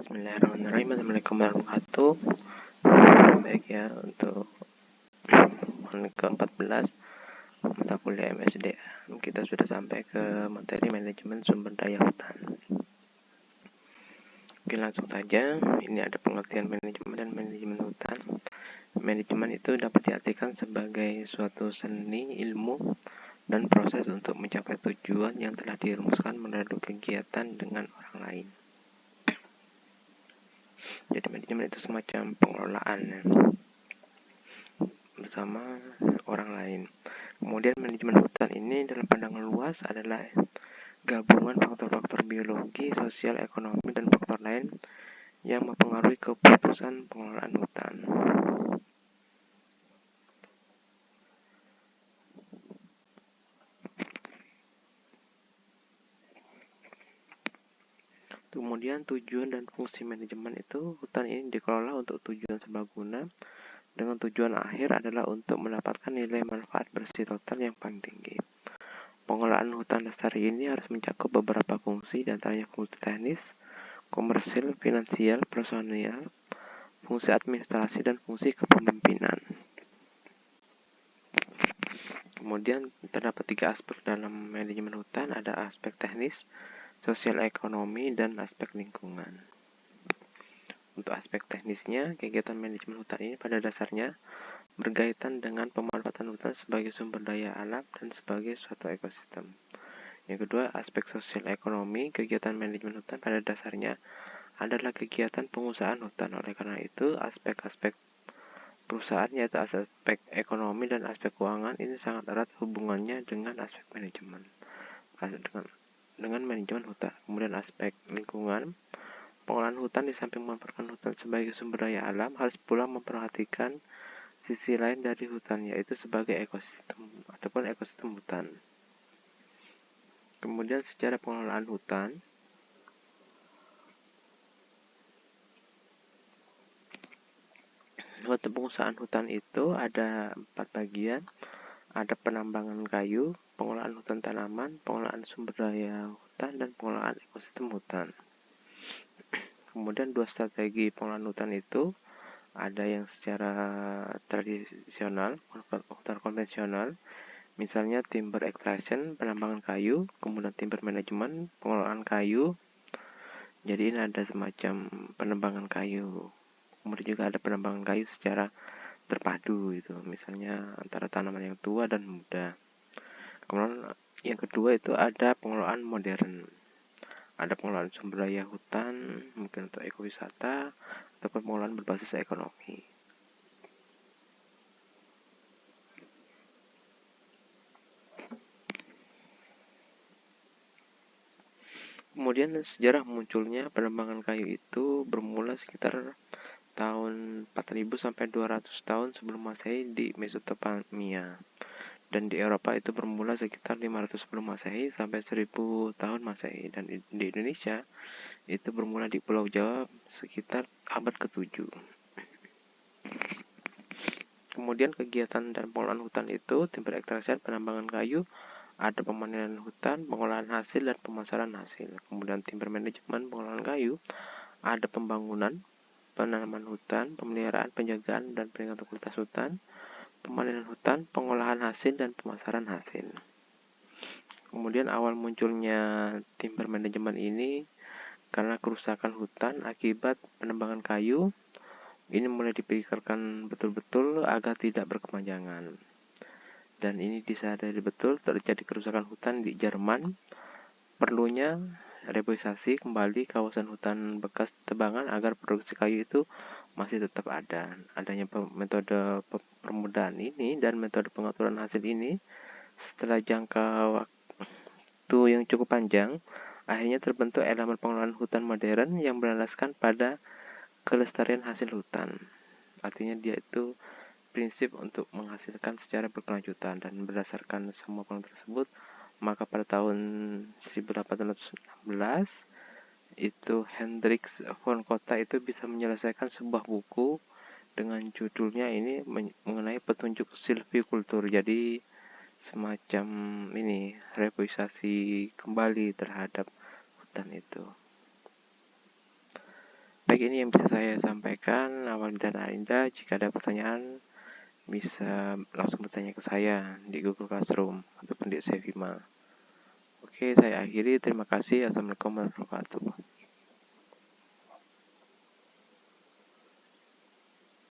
Bismillahirrahmanirrahim. Assalamualaikum warahmatullahi wabarakatuh. Baik ya, untuk ke-14 mata kuliah MSD, kita sudah sampai ke materi manajemen sumber daya hutan. Oke, langsung saja. Ini ada pengertian manajemen dan manajemen hutan. Manajemen itu dapat diartikan sebagai suatu seni, ilmu, dan proses untuk mencapai tujuan yang telah dirumuskan melalui kegiatan dengan orang lain. Jadi manajemen itu semacam pengelolaan bersama orang lain. Kemudian manajemen hutan ini dalam pandangan luas adalah gabungan faktor-faktor biologi, sosial, ekonomi, dan faktor lain yang mempengaruhi keputusan pengelolaan hutan. Kemudian tujuan dan fungsi manajemen itu, hutan ini dikelola untuk tujuan serbaguna dengan tujuan akhir adalah untuk mendapatkan nilai manfaat bersih total yang paling tinggi. Pengelolaan hutan lestari ini harus mencakup beberapa fungsi, diantaranya fungsi teknis, komersil, finansial, personil, fungsi administrasi, dan fungsi kepemimpinan. Kemudian terdapat 3 aspek dalam manajemen hutan, ada aspek teknis, sosial ekonomi, dan aspek lingkungan. Untuk aspek teknisnya, kegiatan manajemen hutan ini pada dasarnya berkaitan dengan pemanfaatan hutan sebagai sumber daya alam dan sebagai suatu ekosistem. Yang kedua, aspek sosial ekonomi, kegiatan manajemen hutan pada dasarnya adalah kegiatan pengusahaan hutan. Oleh karena itu, aspek-aspek perusahaan yaitu aspek ekonomi dan aspek keuangan ini sangat erat hubungannya dengan aspek manajemen. Dengan manajemen hutan. Kemudian aspek lingkungan, pengelolaan hutan di samping memanfaatkan hutan sebagai sumber daya alam harus pula memperhatikan sisi lain dari hutan, yaitu sebagai ekosistem ataupun ekosistem hutan. Kemudian secara pengelolaan hutan, suatu pengusahaan hutan itu ada 4 bagian. Ada penambangan kayu, pengelolaan hutan tanaman, pengelolaan sumber daya hutan, dan pengelolaan ekosistem hutan. Kemudian 2 strategi pengelolaan hutan itu ada yang secara tradisional, hutan konvensional, misalnya timber extraction, penambangan kayu, kemudian timber management, pengelolaan kayu. Jadi ini ada semacam penambangan kayu. Kemudian juga ada penambangan kayu secara terpadu itu, misalnya antara tanaman yang tua dan muda. Kemudian yang kedua itu ada pengelolaan modern. Ada pengelolaan sumber daya hutan, mungkin untuk ekowisata, ataupun pengelolaan berbasis ekonomi. Kemudian sejarah munculnya penambangan kayu itu bermula sekitar tahun 4000 sampai 200 tahun sebelum Masehi di Mesopotamia. Dan di Eropa itu bermula sekitar 500 sebelum Masehi sampai 1000 tahun Masehi. Dan di Indonesia itu bermula di Pulau Jawa sekitar abad ke-7. Kemudian kegiatan dan pengelolaan hutan itu timber extraction, penambangan kayu, ada pemanenan hutan, pengolahan hasil, dan pemasaran hasil. Kemudian timber management, pengelolaan kayu, ada pembangunan, penanaman hutan, pemeliharaan, penjagaan, dan peningkatan kualitas hutan, pemanenan hutan, pengolahan hasil, dan pemasaran hasil. Kemudian awal munculnya timber management ini karena kerusakan hutan akibat penambangan kayu, ini mulai dipikirkan betul-betul agar tidak berkepanjangan. Dan ini disadari betul terjadi kerusakan hutan di Jerman. Perlunya reboisasi kembali kawasan hutan bekas tebangan agar produksi kayu itu masih tetap ada. Adanya metode permudahan ini dan metode pengaturan hasil ini setelah jangka waktu yang cukup panjang, akhirnya terbentuk elemen pengelolaan hutan modern yang berlandaskan pada kelestarian hasil hutan. Artinya dia itu prinsip untuk menghasilkan secara berkelanjutan, dan berdasarkan semua penelitian tersebut, maka pada tahun 1816 itu Hendrik von Cotta itu bisa menyelesaikan sebuah buku dengan judulnya ini mengenai petunjuk silvikultur. Jadi semacam ini reboisasi kembali terhadap hutan itu. Baik, ini yang bisa saya sampaikan awal dan Arinda. Jika ada pertanyaan, bisa langsung bertanya ke saya di Google Classroom ataupun di Sevima. Oke, saya akhiri. Terima kasih. Assalamualaikum warahmatullahi wabarakatuh.